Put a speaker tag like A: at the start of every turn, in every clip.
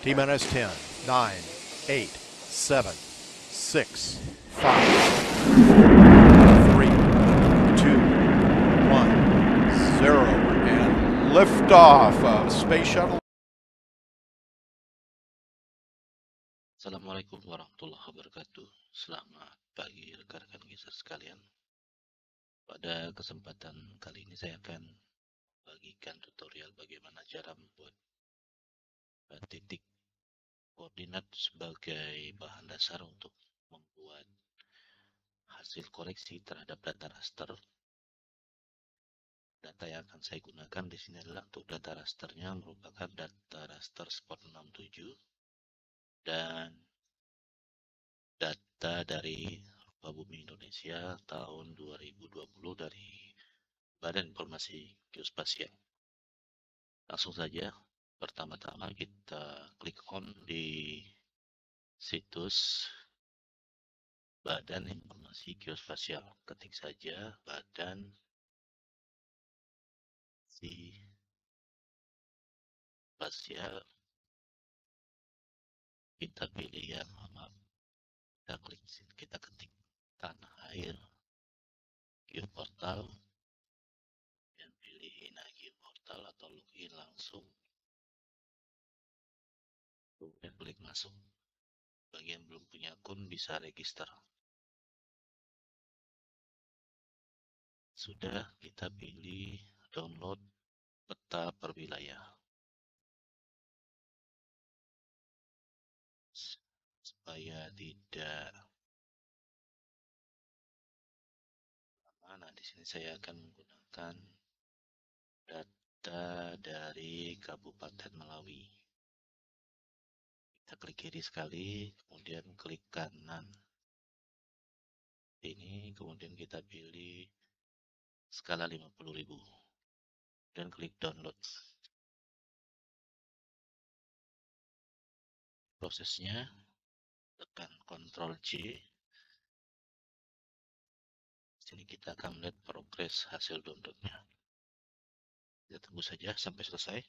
A: T-minus 10, 9, 8, 7, 6, 5, 3, 2, 1, 0, and liftoff of Space Shuttle.
B: Assalamualaikum warahmatullahi wabarakatuh. Selamat pagi rekan-rekan geser sekalian. Pada kesempatan kali ini saya akan bagikan tutorial bagaimana cara membuat titik koordinat sebagai bahan dasar untuk membuat hasil koreksi terhadap data raster. Data yang akan saya gunakan di sini adalah untuk data rasternya merupakan data raster Spot 67 dan data dari Bumi Indonesia tahun 2020 dari Badan Informasi Geospasial. Langsung saja, pertama-tama kita klik on di situs Badan Informasi Geospasial. Ketik saja Badan Geospasial. Kita pilih yang kita klik, kita ketik tanah air geoportal dan pilih geoportal atau login langsung, kemudian klik masuk. Bagi yang belum punya akun bisa register. Sudah, kita pilih download peta per wilayah supaya tidak. Nah, di sini saya akan menggunakan data dari Kabupaten Melawi. Kita klik kiri sekali, kemudian klik kanan ini, kemudian kita pilih skala 50.000 dan klik download. Prosesnya tekan Ctrl C. Sini kita akan melihat progres hasil downloadnya. Kita tunggu saja sampai selesai.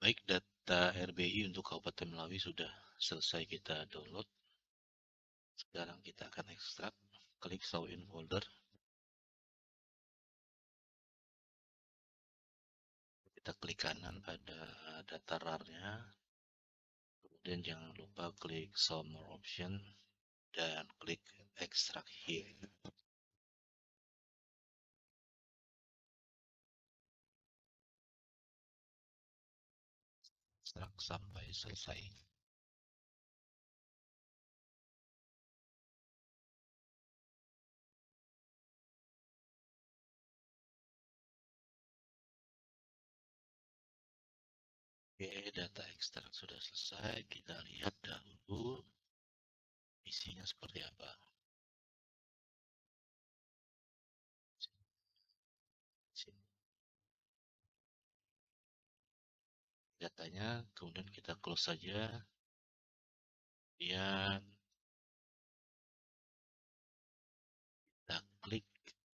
B: Baik, data RBI untuk Kabupaten Melawi sudah selesai kita download. Sekarang kita akan ekstrak. Klik show in folder. Kita klik kanan pada data RAR-nya. Kemudian jangan lupa klik show more option dan klik extract here. Ekstrak sampai selesai. Oke, data ekstrak sudah selesai. Kita lihat dahulu isinya seperti apa. Datanya, kemudian kita close saja. Kemudian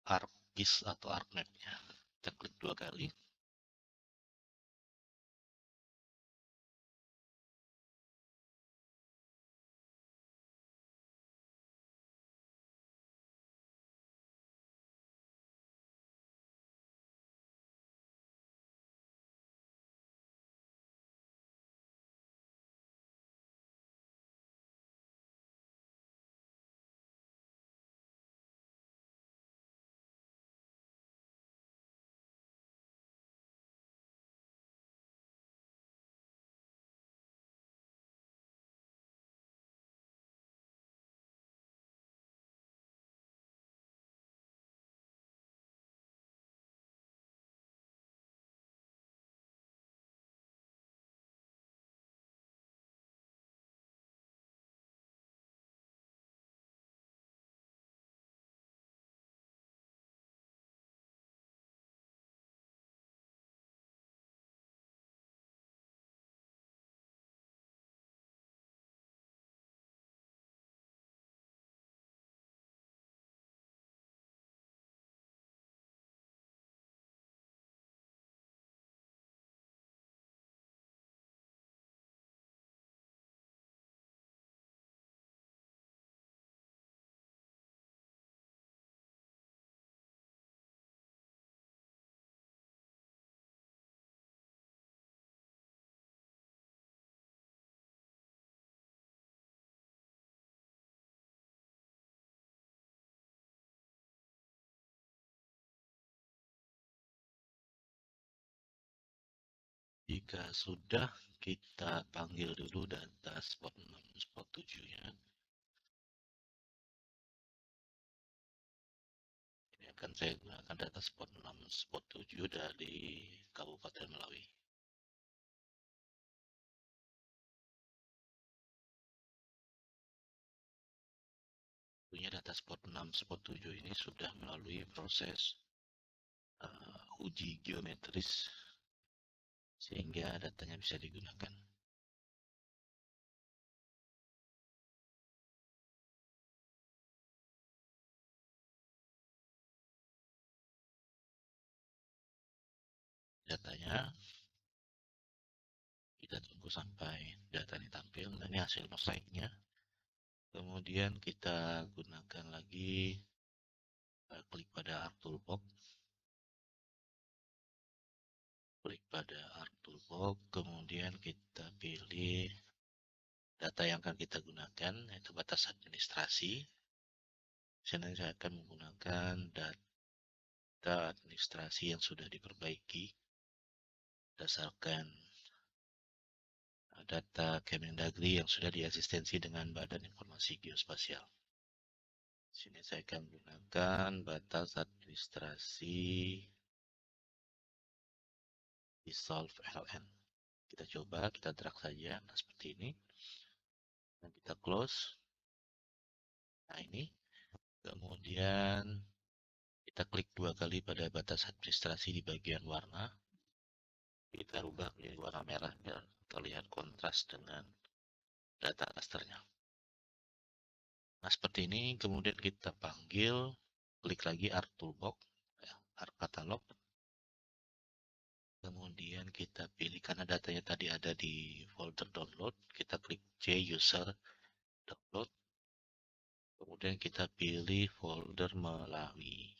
B: ArcGIS atau ArcMap-nya. Kita klik 2 kali. Jika sudah, kita panggil dulu data spot 6, spot 7-nya. Ini akan saya gunakan data spot 6, spot 7 dari Kabupaten Melawi. Punya data spot 6, spot 7 ini sudah melalui proses uji geometris sehingga datanya bisa digunakan. Datanya kita tunggu sampai data ini tampil. Nah, ini hasil mosaiknya. Kemudian kita gunakan lagi klik pada Arc Toolbox. Klik pada Arc Toolbox, kemudian kita pilih data yang akan kita gunakan, yaitu batas administrasi. Sini saya akan menggunakan data administrasi yang sudah diperbaiki berdasarkan data Kemendagri yang sudah diasistensi dengan Badan Informasi Geospasial. Sini saya akan gunakan batas administrasi Dissolve LN. Kita coba, kita drag saja, nah seperti ini. Dan kita close. Nah ini. Kemudian kita klik 2 kali pada batas administrasi di bagian warna. Kita rubah menjadi warna merah biar terlihat kontras dengan data rasternya. Nah seperti ini, kemudian kita panggil, klik lagi Arc Toolbox, Arc Catalog. Kemudian kita pilih, karena datanya tadi ada di folder download, kita klik C user download. Kemudian kita pilih folder Melawi.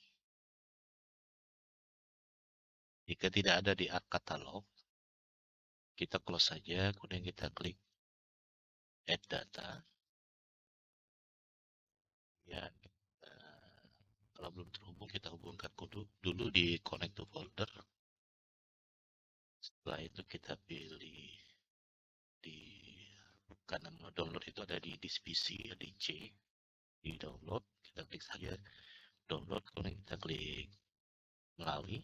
B: Jika tidak ada di Arc Catalog, kita close saja, kemudian kita klik Add Data. Ya, kalau belum terhubung, kita hubungkan dulu di Connect to Folder. Setelah itu kita pilih di, karena mau download itu ada di disk PC, di C, di download, kita klik saja download, kemudian kita klik Melawi,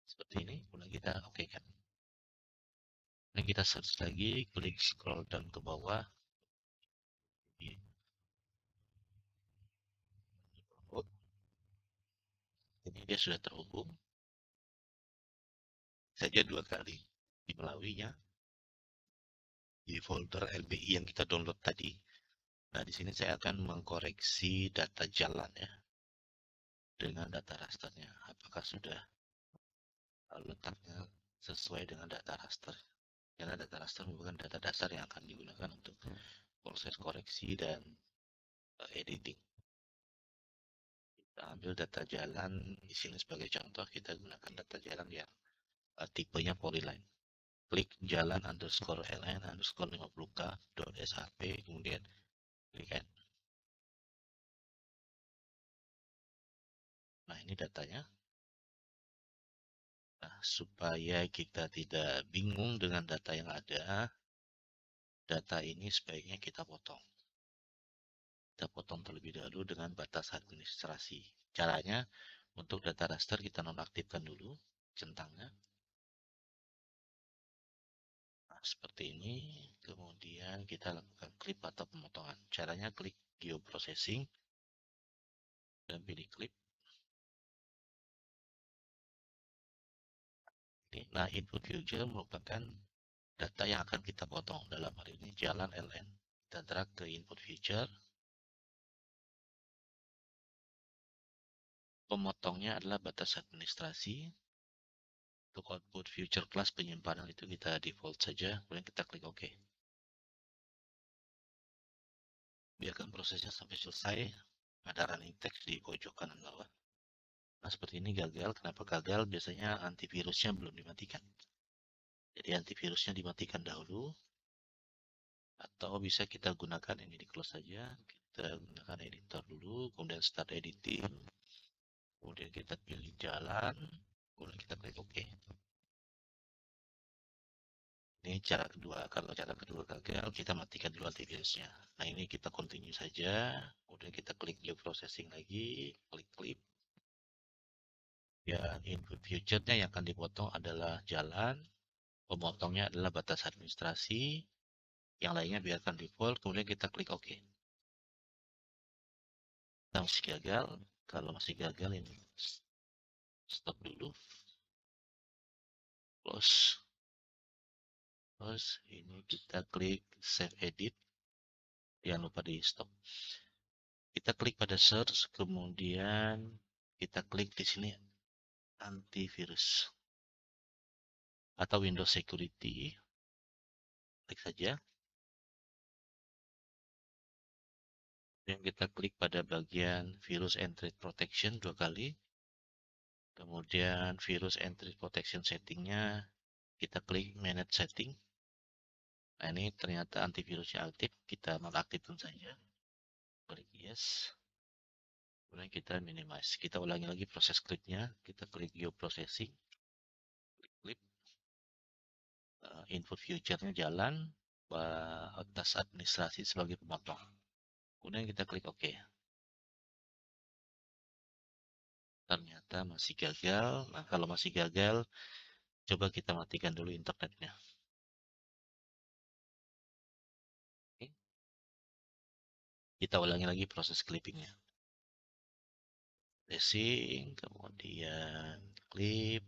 B: seperti ini, kemudian kita oke kan. Dan kita search lagi, klik scroll down ke bawah, ini dia sudah terhubung. Saja 2 kali di Melawinya, di folder LBI yang kita download tadi. Nah, di sini saya akan mengkoreksi data jalan ya. dengan data rasternya. Apakah sudah letaknya sesuai dengan data raster? Karena data raster merupakan data dasar yang akan digunakan untuk proses koreksi dan editing. Kita ambil data jalan di sini sebagai contoh, kita gunakan data jalan yang tipenya polyline. Klik jalan underscore ln underscore 50k .shp, kemudian klik add. Nah, ini datanya. Nah, supaya kita tidak bingung dengan data yang ada, data ini sebaiknya kita potong. Kita potong terlebih dahulu dengan batas administrasi. Caranya, untuk data raster kita nonaktifkan dulu centangnya. Nah, seperti ini. Kemudian kita lakukan clip atau pemotongan. Caranya klik geoprocessing dan pilih clip. Nah, input future merupakan data yang akan kita potong. Dalam hal ini jalan LN. Kita drag ke input future. Pemotongnya adalah batas administrasi. Untuk output future class penyimpanan itu kita default saja. Kemudian kita klik OK. Biarkan prosesnya sampai selesai. Ada running text di pojok kanan bawah. Nah, seperti ini gagal. Kenapa gagal? Biasanya antivirusnya belum dimatikan. Jadi antivirusnya dimatikan dahulu. Atau bisa kita gunakan ini di close saja. Kita gunakan editor dulu. Kemudian start editing. Kemudian kita pilih jalan. Kemudian kita klik OK. Ini cara kedua. Kalau cara kedua gagal, kita matikan dulu antivirusnya. Nah, ini kita continue saja. Kemudian kita klik geoprocessing lagi. Klik clip. Ya, input future-nya yang akan dipotong adalah jalan. Pemotongnya adalah batas administrasi. Yang lainnya biarkan default. Kemudian kita klik OK. Kita masih gagal. Kalau masih gagal ini stop dulu. Close. Terus ini kita klik save edit. Jangan lupa di stop. Kita klik pada search, kemudian kita klik di sini antivirus atau Windows Security. Klik saja. Dan kita klik pada bagian virus and threat protection 2 kali. Kemudian virus and threat protection settingnya kita klik manage setting. Nah, ini ternyata antivirusnya aktif, kita nonaktifkan saja. Klik yes. Kemudian kita minimize. Kita ulangi lagi proses klipnya. Kita klik geoprocessing. Klik klip. Input future-nya jalan. Batas administrasi sebagai pemotong. Kemudian kita klik OK. Ternyata masih gagal. Nah, kalau masih gagal, coba kita matikan dulu internetnya. Oke. Kita ulangi lagi proses clippingnya. Tracing, kemudian clip.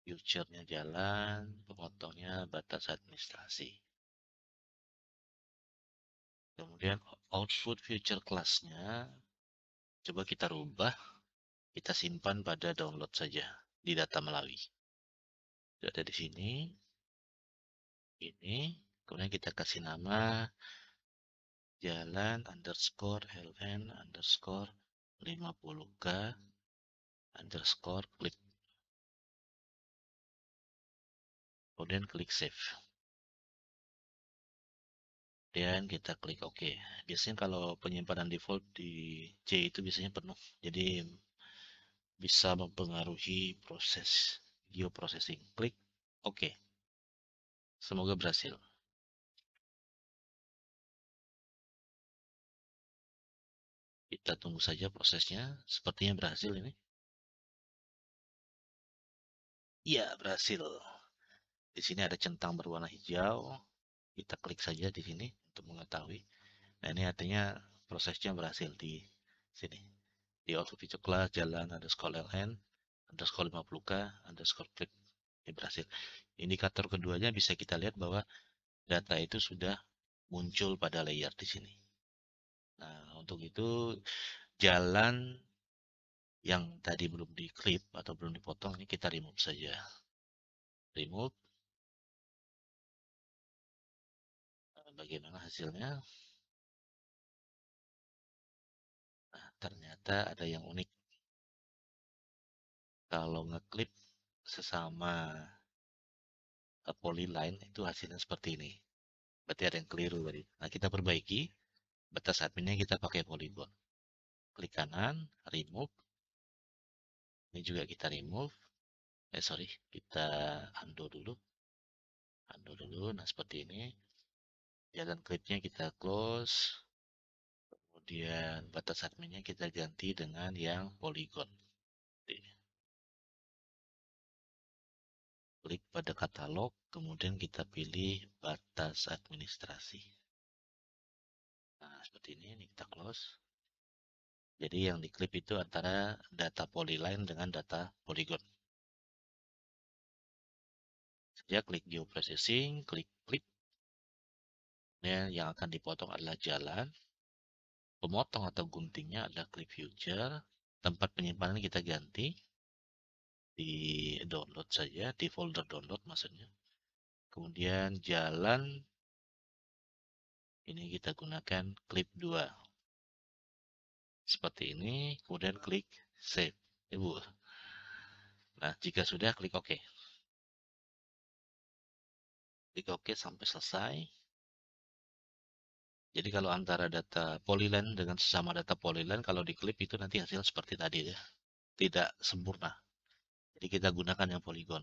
B: Future-nya jalan, pemotongnya batas administrasi. Kemudian output future class-nya coba kita rubah, kita simpan pada download saja di data Melawi. Sudah ada di sini. Ini, kemudian kita kasih nama jalan underscore ln underscore 50k underscore clip. Kemudian klik save. Dan kita klik OK. Biasanya kalau penyimpanan default di C itu biasanya penuh. Jadi bisa mempengaruhi proses geoprocessing. Klik OK. Semoga berhasil. Kita tunggu saja prosesnya. Sepertinya berhasil ini. Iya, berhasil. Di sini ada centang berwarna hijau. Kita klik saja di sini untuk mengetahui. Nah, ini artinya prosesnya berhasil di sini. Di output feature class jalan underscore ln underscore 50k underscore clip. Ini berhasil. Indikator keduanya bisa kita lihat bahwa data itu sudah muncul pada layer di sini. Nah, untuk itu jalan Yang tadi belum di-clip atau belum dipotong, ini kita remove saja. Remove. Bagaimana hasilnya? Nah, ternyata ada yang unik. Kalau ngeklip sesama polyline itu hasilnya seperti ini. Berarti ada yang keliru tadi. Nah, kita perbaiki. Batas adminnya kita pakai polygon. Klik kanan, remove. Ini juga kita remove. Sorry, kita undo dulu. Undo dulu. Nah, seperti ini. Jalan klipnya kita close. Kemudian batas adminnya kita ganti dengan yang polygon. Klik pada katalog, kemudian kita pilih batas administrasi. Nah, seperti ini kita close. Jadi yang diklip itu antara data polyline dengan data polygon. Saya klik geoprocessing, klik clip. Yang akan dipotong adalah jalan. Pemotong atau guntingnya adalah clip future. Tempat penyimpanan kita ganti. Di download saja, di folder download maksudnya. Kemudian jalan. Ini kita gunakan clip 2. Seperti ini, kemudian klik save. Ibu. Nah, jika sudah, klik OK. Klik OK sampai selesai. Jadi kalau antara data polyline dengan sesama data polyline, kalau diklip itu nanti hasil seperti tadi ya. Tidak sempurna. Jadi kita gunakan yang polygon.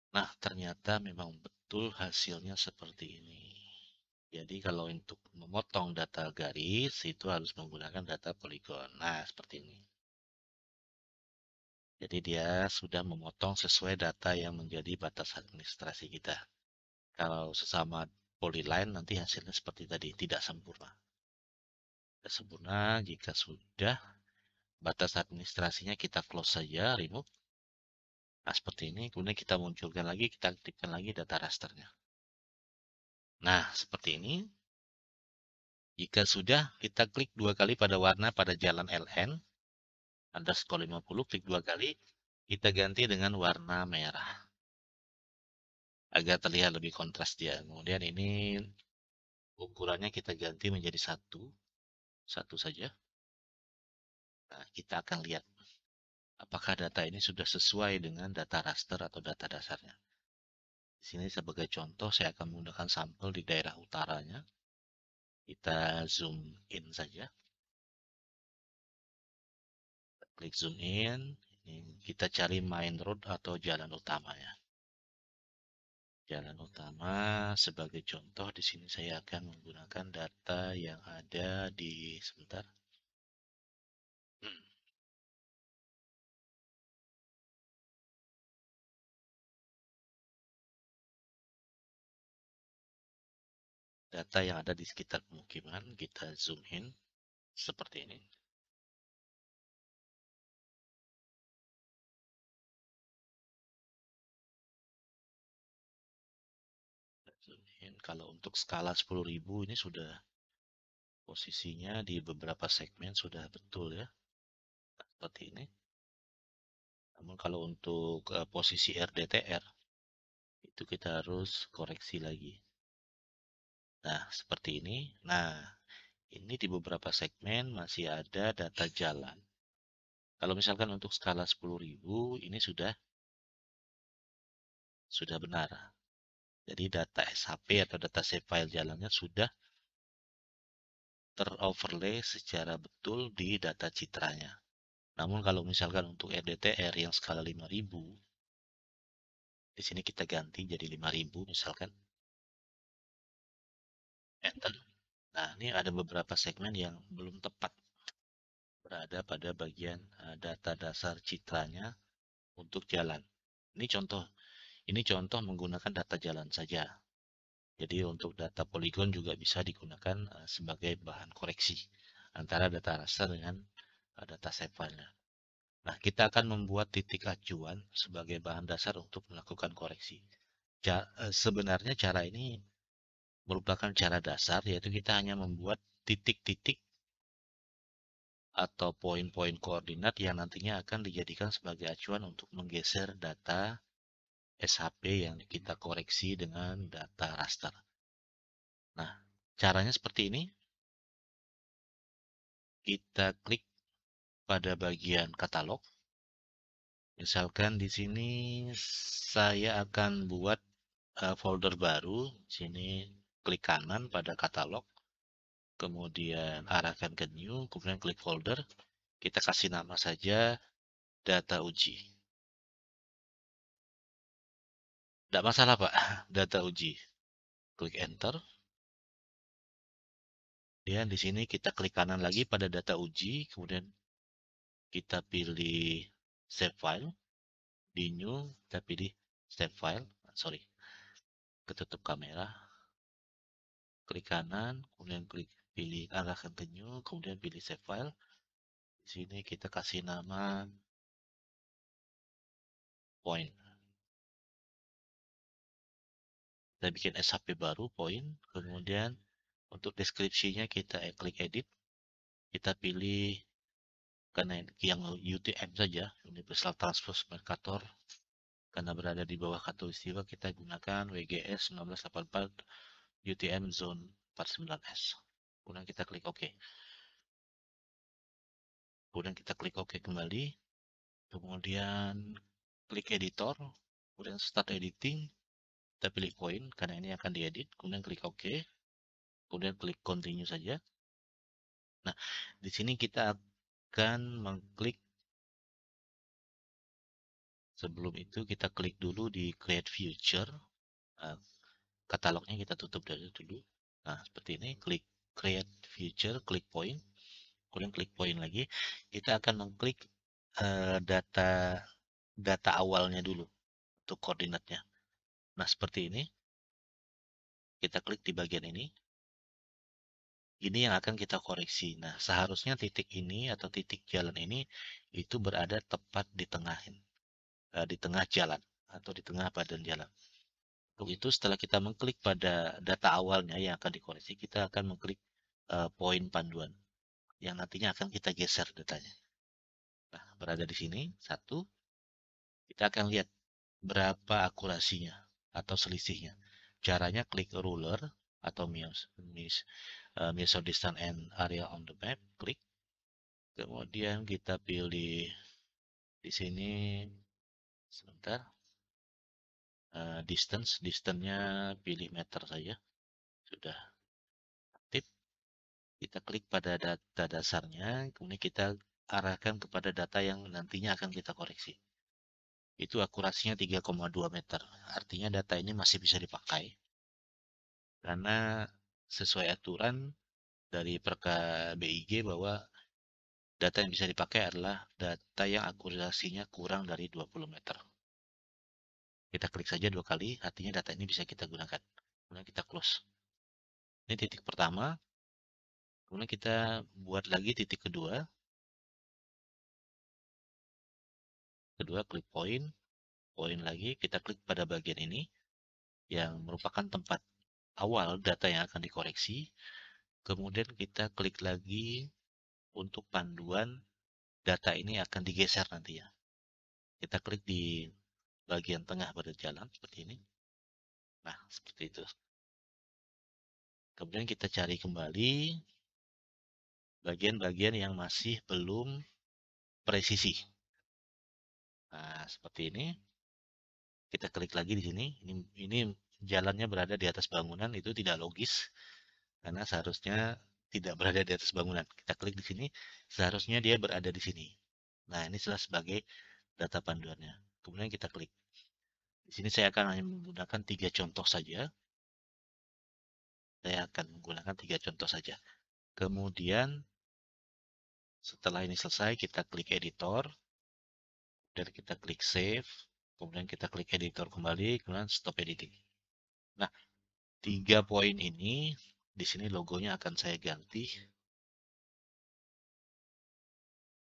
B: Nah, ternyata memang betul hasilnya seperti ini. Jadi kalau untuk memotong data garis, itu harus menggunakan data polygon. Nah, seperti ini. Jadi dia sudah memotong sesuai data yang menjadi batas administrasi kita. Kalau sesama polyline nanti hasilnya seperti tadi, tidak sempurna. Tidak sempurna jika sudah batas administrasinya kita close saja, remove. Nah, seperti ini. Kemudian kita munculkan lagi, kita aktifkan lagi data rasternya. Nah, seperti ini. Jika sudah, kita klik 2 kali pada warna pada jalan LN. Underscore 50, klik 2 kali. Kita ganti dengan warna merah. Agar terlihat lebih kontras dia. Kemudian ini ukurannya kita ganti menjadi 1. 1 saja. Nah, kita akan lihat apakah data ini sudah sesuai dengan data raster atau data dasarnya. Di sini sebagai contoh saya akan menggunakan sampel di daerah utaranya. Kita zoom in saja. Klik zoom in. Ini kita cari main road atau jalan utamanya. Jalan utama sebagai contoh di sini saya akan menggunakan data yang ada di sebentar. Data yang ada di sekitar pemukiman kita zoom in seperti ini. Kalau untuk skala 10.000 ini sudah posisinya di beberapa segmen sudah betul ya. Seperti ini. Namun kalau untuk posisi RDTR itu kita harus koreksi lagi. Nah, seperti ini. Nah, ini di beberapa segmen masih ada data jalan. Kalau misalkan untuk skala 10.000 ini sudah benar. Jadi data SHP atau data save file jalannya sudah teroverlay secara betul di data citranya. Namun kalau misalkan untuk RDTR yang skala 5.000, di sini kita ganti jadi 5.000 misalkan. Enter. Nah, ini ada beberapa segmen yang belum tepat berada pada bagian data dasar citranya untuk jalan. Ini contoh menggunakan data jalan saja. Jadi untuk data polygon juga bisa digunakan sebagai bahan koreksi antara data raster dengan data save file-nya. Nah, kita akan membuat titik acuan sebagai bahan dasar untuk melakukan koreksi. Sebenarnya cara ini merupakan cara dasar, yaitu kita hanya membuat titik-titik atau poin-poin koordinat yang nantinya akan dijadikan sebagai acuan untuk menggeser data SHP yang kita koreksi dengan data raster. Nah, caranya seperti ini. Kita klik pada bagian katalog. Misalkan di sini saya akan buat folder baru. Sini klik kanan pada katalog, kemudian arahkan ke new, kemudian klik folder. Kita kasih nama saja data uji. Tidak masalah Pak, data uji. Klik enter. Dan di sini kita klik kanan lagi pada data uji, kemudian kita pilih save file. Di new, kita pilih save file. Sorry, ketutup kamera. Klik kanan, kemudian pilih arahkan ke new, kemudian pilih save file. Di sini kita kasih nama point. Kita bikin SHP baru point, kemudian untuk deskripsinya kita klik edit. Kita pilih karena yang UTM saja, Universal Transport Mercator, karena berada di bawah khatulistiwa kita gunakan WGS 1984 UTM Zone 49S. Kemudian kita klik OK. Kemudian kita klik OK kembali. Kemudian klik editor. Kemudian start editing. Kita pilih point karena ini akan diedit. Kemudian klik OK. Kemudian klik continue saja. Nah, di sini kita akan mengklik. Sebelum itu kita klik dulu di create future. Nah, katalognya kita tutup dulu. Nah, seperti ini. Klik create future, klik point. Kemudian klik point lagi. Kita akan mengklik data awalnya dulu untuk koordinatnya. Nah, seperti ini. Kita klik di bagian ini. Ini yang akan kita koreksi. Nah, seharusnya titik ini atau titik jalan ini itu berada tepat di tengah jalan atau di tengah badan jalan. Untuk itu, setelah kita mengklik pada data awalnya yang akan dikoreksi, kita akan mengklik poin panduan yang nantinya akan kita geser datanya. Nah, berada di sini, satu. Kita akan lihat berapa akurasinya atau selisihnya. Caranya klik ruler atau measure distance and area on the map, klik. Kemudian kita pilih di sini sebentar. Distance-nya pilih meter saja. Sudah aktif. Kita klik pada data dasarnya, kemudian kita arahkan kepada data yang nantinya akan kita koreksi. Itu akurasinya 3,2 meter. Artinya data ini masih bisa dipakai. Karena sesuai aturan dari Perka BIG bahwa data yang bisa dipakai adalah data yang akurasinya kurang dari 20 meter. Kita klik saja 2 kali, artinya data ini bisa kita gunakan. Kemudian kita close. Ini titik pertama. Kemudian kita buat lagi titik kedua. Kedua klik point. Point lagi, kita klik pada bagian ini yang merupakan tempat awal data yang akan dikoreksi. Kemudian kita klik lagi untuk panduan data ini akan digeser nantinya. Kita klik di bagian tengah pada jalan seperti ini. Nah, seperti itu. Kemudian kita cari kembali bagian-bagian yang masih belum presisi. Nah, seperti ini. Kita klik lagi di sini. Ini jalannya berada di atas bangunan, itu tidak logis. Karena seharusnya tidak berada di atas bangunan. Kita klik di sini, seharusnya dia berada di sini. Nah, ini sebagai data panduannya. Kemudian kita klik. Di sini saya akan hanya menggunakan 3 contoh saja. Saya akan menggunakan 3 contoh saja. Kemudian setelah ini selesai, kita klik editor. Dan kita klik save. Kemudian kita klik editor kembali. Kemudian stop editing. Nah, 3 poin ini, di sini logonya akan saya ganti.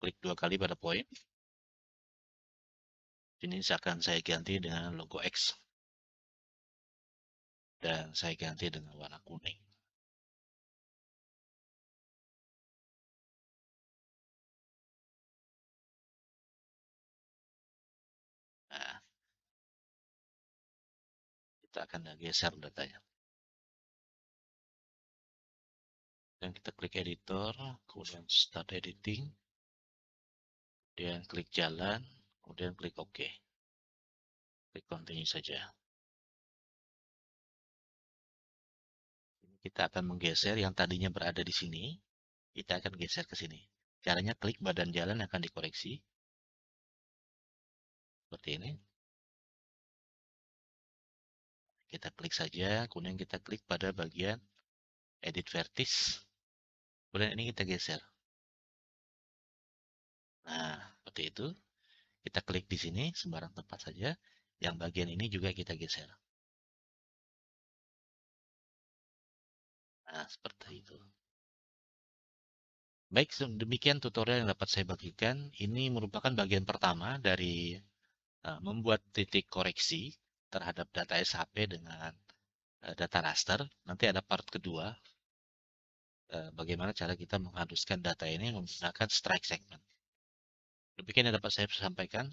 B: Klik 2 kali pada poin. Ini akan saya ganti dengan logo X. Dan saya ganti dengan warna kuning. Nah, kita akan geser datanya. Dan kita klik editor, kemudian start editing, kemudian klik jalan, kemudian klik OK. Klik continue saja. Kita akan menggeser yang tadinya berada di sini, kita akan geser ke sini. Caranya klik badan jalan yang akan dikoreksi. Seperti ini. Kita klik saja, kemudian kita klik pada bagian edit vertis. Kemudian ini kita geser. Nah, seperti itu. Kita klik di sini, sembarang tempat saja. Yang bagian ini juga kita geser. Nah, seperti itu. Baik, demikian tutorial yang dapat saya bagikan. Ini merupakan bagian pertama dari membuat titik koreksi terhadap data SHP dengan data raster. Nanti ada part kedua, bagaimana cara kita mengharuskan data ini menggunakan strike segment. Demikian yang dapat saya sampaikan.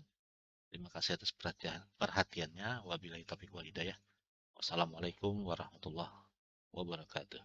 B: Terima kasih atas perhatiannya. Wabillahi taufiq wal hidayah. Wassalamualaikum warahmatullahi wabarakatuh.